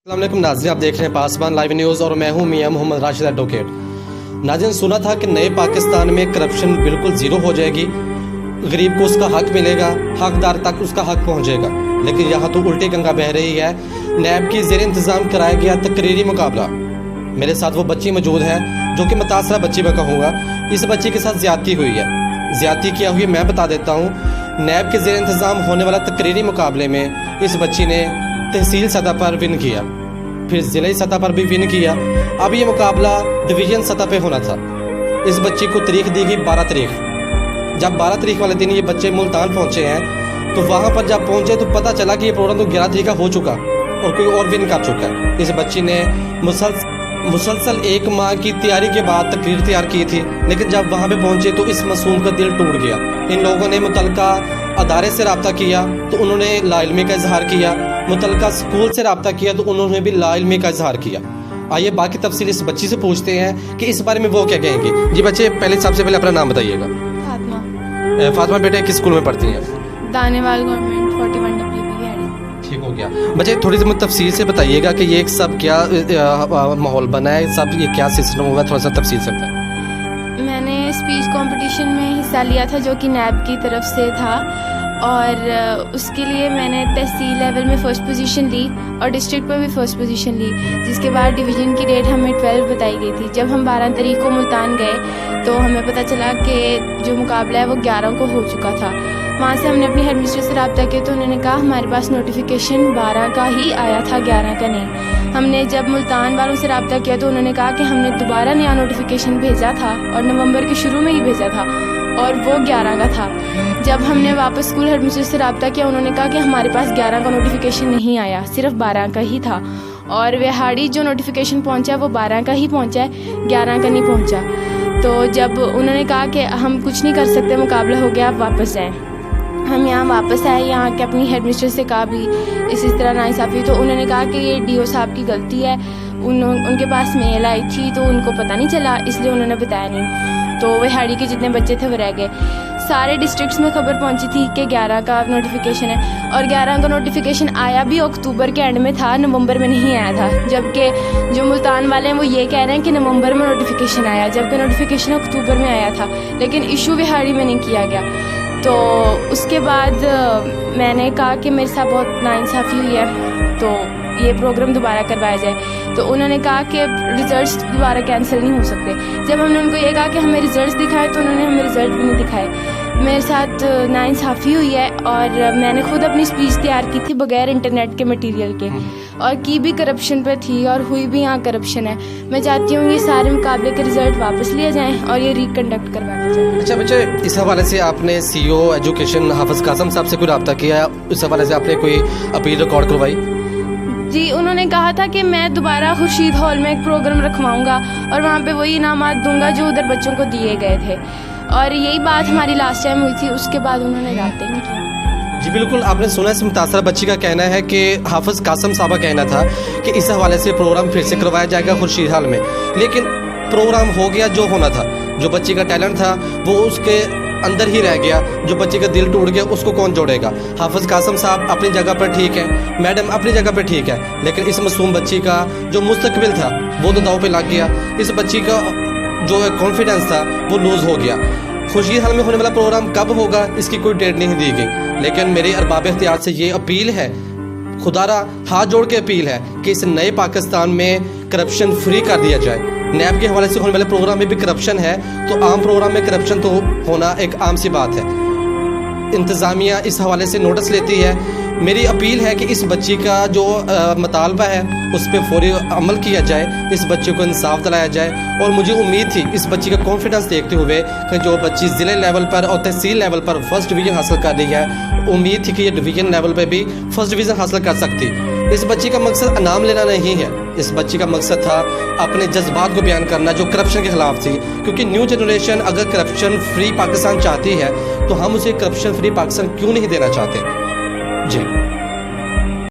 السلام علیکم ناظرین، آپ دیکھ رہے ہیں پاسبان لائیو نیوز اور میں ہوں میاں محمد راشد ایڈوکیٹ۔ ناظرین، سنا تھا کہ نئے پاکستان میں کرپشن بالکل زیرو ہو جائے گی، غریب کو اس کا حق ملے گا، حقدار تک اس کا حق پہنچے گا، لیکن یہاں تو الٹی گنگا بہہ رہی ہے۔ نیب کی زیر انتظام کرایا گیا تقریری مقابلہ، میرے ساتھ وہ بچی موجود ہے جو کہ متاثرہ بچی میں کہوں گا۔ اس بچی کے ساتھ زیادتی ہوئی ہے، زیادتی کیا ہوئی میں بتا دیتا ہوں۔ نیب کے زیر انتظام ہونے والا تقریری مقابلے میں اس بچی نے تحصیل سطح پر ون کیا، پھر ضلعی سطح پر بھی ون کیا۔ اب یہ مقابلہ ڈویژن سطح پہ ہونا تھا۔ اس بچی کو تاریخ دی گئی 12 تاریخ۔ جب 12 تاریخ والے دن یہ بچے ملتان پہنچے ہیں تو وہاں پر جب پہنچے تو پتہ چلا کہ یہ پروگرام تو 11 تاریخ کا ہو چکا اور کوئی اور ون کر چکا ہے۔ اس بچی نے مسلسل 1 ماہ کی تیاری کے بعد تقریر تیار کی تھی، لیکن جب وہاں پہ پہنچے تو اس معصوم کا دل ٹوٹ گیا۔ ان لوگوں نے متعلقہ ادارے سے رابطہ کیا تو انہوں نے لا علمی کا اظہار کیا، متعلقہ اسکول سے رابطہ کیا تو انہوں نے بھی لا علمی کا اظہار کیا۔ آئیے باقی تفصیل اس بچی سے پوچھتے ہیں کہ اس بارے میں وہ کیا کہیں گی۔ جی بچے، سب سے پہلے اپنا نام بتائیے گا۔ فاطمہ۔ فاطمہ بیٹے کس اسکول میں پڑھتی ہیں؟ دانےوال گورنمنٹ 41 WB گیاڑی۔ ٹھیک ہو گیا۔ بچے تھوڑی سی تفصیل سے بتائیے گا کہ یہ سب کیا ماحول بنا ہے، سب یہ کیا سسٹم ہوگا، تھوڑا سا تفصیل سے بتائیں۔ میں نے اسپیچ کمپٹیشن میں حصہ لیا تھا جو کہ نیب کی طرف سے تھا، اور اس کے لیے میں نے تحصیل لیول میں فرسٹ پوزیشن لی اور ڈسٹرکٹ پر بھی فرسٹ پوزیشن لی، جس کے بعد ڈویژن کی ڈیٹ ہمیں 12 بتائی گئی تھی۔ جب ہم 12 تاریخ کو ملتان گئے تو ہمیں پتہ چلا کہ جو مقابلہ ہے وہ 11 کو ہو چکا تھا۔ وہاں سے ہم نے اپنی ہیڈ مسٹر سے رابطہ کیا تو انہوں نے کہا ہمارے پاس نوٹیفیکیشن 12 کا ہی آیا تھا، 11 کا نہیں۔ ہم نے جب ملتان والوں سے رابطہ کیا تو انہوں نے کہا کہ ہم نے دوبارہ نیا نوٹیفیکیشن بھیجا تھا اور نومبر کے شروع میں ہی بھیجا تھا اور وہ 11 کا تھا۔ جب ہم نے واپس اسکول ہیڈ مسٹر سے رابطہ کیا، انہوں نے کہا کہ ہمارے پاس 11 کا نوٹیفیکیشن نہیں آیا، صرف 12 کا ہی تھا، اور وہاڑی جو نوٹیفیکیشن پہنچا ہے وہ 12 کا ہی پہنچا ہے، 11 کا نہیں پہنچا۔ تو جب انہوں نے کہا کہ ہم کچھ نہیں کر سکتے، مقابلہ ہو گیا، آپ واپس جائیں۔ ہم یہاں واپس آئے، یہاں کے اپنی ہیڈ مسٹر سے کہا بھی اس طرح ناانصافی، تو انہوں نے کہا کہ یہ ڈی او صاحب کی غلطی ہے، ان کے پاس میل آئی تھی تو ان کو پتہ نہیں چلا، اس لیے انہوں نے بتایا نہیں۔ تو وہاڑی کے جتنے بچے تھے وہ رہ گئے۔ سارے ڈسٹرکٹس میں خبر پہنچی تھی کہ 11 کا نوٹیفیکیشن ہے، اور 11 کا نوٹیفیکیشن آیا بھی اکتوبر کے اینڈ میں تھا، نومبر میں نہیں آیا تھا، جبکہ جو ملتان والے ہیں وہ یہ کہہ رہے ہیں کہ نومبر میں نوٹیفیکیشن آیا، جبکہ نوٹیفیکیشن اکتوبر میں آیا تھا، لیکن ایشو وہاڑی میں نہیں کیا گیا۔ تو اس کے بعد میں نے کہا کہ میرے ساتھ بہت ناانصافی ہوئی ہے تو یہ پروگرام دوبارہ کروایا جائے، تو انہوں نے کہا کہ ریزلٹس دوبارہ کینسل نہیں ہو سکتے۔ جب ہم نے ان کو یہ کہا کہ ہمیں ریزلٹس دکھائے تو انہوں نے ہمیں ریزلٹ بھی نہیں دکھائے۔ میرے ساتھ ناانصافی ہوئی ہے، اور میں نے خود اپنی اسپیچ تیار کی تھی بغیر انٹرنیٹ کے مٹیریل کے، اور کی بھی کرپشن پہ تھی، اور ہوئی بھی یہاں کرپشن ہے۔ میں چاہتی ہوں یہ سارے مقابلے کے ریزلٹ واپس لیے جائیں اور یہ ریکنڈکٹ کروایا جائے۔ اچھا بچے، اس حوالے سے آپ نے سی او ایجوکیشن حافظ قاسم صاحب سے کوئی رابطہ کیا؟ اس حوالے سے آپ نے کوئی اپیل ریکارڈ کروائی؟ جی، انہوں نے کہا تھا کہ میں دوبارہ خورشید ہال میں ایک پروگرام رکھواؤں گا اور وہاں پہ وہی انعامات دوں گا جو ادھر بچوں کو دیے گئے تھے، اور یہی بات ہماری لاسٹ ٹائم ہوئی تھی، اس کے بعد انہوں نے رابطے نہیں کیا۔ جی بالکل، آپ نے سنا اس متاثرہ بچی کا کہنا ہے کہ حافظ قاسم صاحب کا کہنا تھا کہ اس حوالے سے پروگرام پھر سے کروایا جائے گا خورشید ہال میں، لیکن پروگرام ہو گیا جو ہونا تھا۔ جو بچی کا ٹیلنٹ تھا وہ اس کے اندر ہی رہ گیا، جو بچے کا دل ٹوٹ گیا اس کو کون جوڑے گا؟ حافظ قاسم صاحب اپنی جگہ پر ٹھیک ہے، میڈم اپنی جگہ پہ ٹھیک ہے، لیکن اس معصوم بچی کا جو مستقبل تھا وہ تو داؤ پہ لگ گیا۔ اس بچی کا جو کانفیڈنس تھا وہ لوز ہو گیا۔ خورشید ہال میں ہونے والا پروگرام کب ہوگا اس کی کوئی ڈیٹ نہیں دی گئی، لیکن میری ارباب اختیار سے یہ اپیل ہے، خدا را ہاتھ جوڑ کے اپیل ہے کہ اس نئے پاکستان میں کرپشن فری کر دیا جائے۔ نیب کے حوالے سے ہونے والے پروگرام میں بھی کرپشن ہے تو عام پروگرام میں کرپشن تو ہونا ایک عام سی بات ہے۔ انتظامیہ اس حوالے سے نوٹس لیتی ہے۔ میری اپیل ہے کہ اس بچی کا جو مطالبہ ہے اس پہ فوری عمل کیا جائے، اس بچے کو انصاف دلایا جائے، اور مجھے امید تھی اس بچی کا کانفیڈنس دیکھتے ہوئے کہ جو بچی ضلع لیول پر اور تحصیل لیول پر فرسٹ ڈویژن حاصل کر رہی ہے، امید تھی کہ یہ ڈویژن لیول پہ بھی فرسٹ ڈویژن حاصل کر سکتی۔ اس بچی کا مقصد انعام لینا نہیں ہے، اس بچی کا مقصد تھا اپنے جذبات کو بیان کرنا جو کرپشن کے خلاف تھی، کیونکہ نیو جنریشن اگر کرپشن فری پاکستان چاہتی ہے تو ہم اسے کرپشن فری پاکستان کیوں نہیں دینا چاہتے؟ جی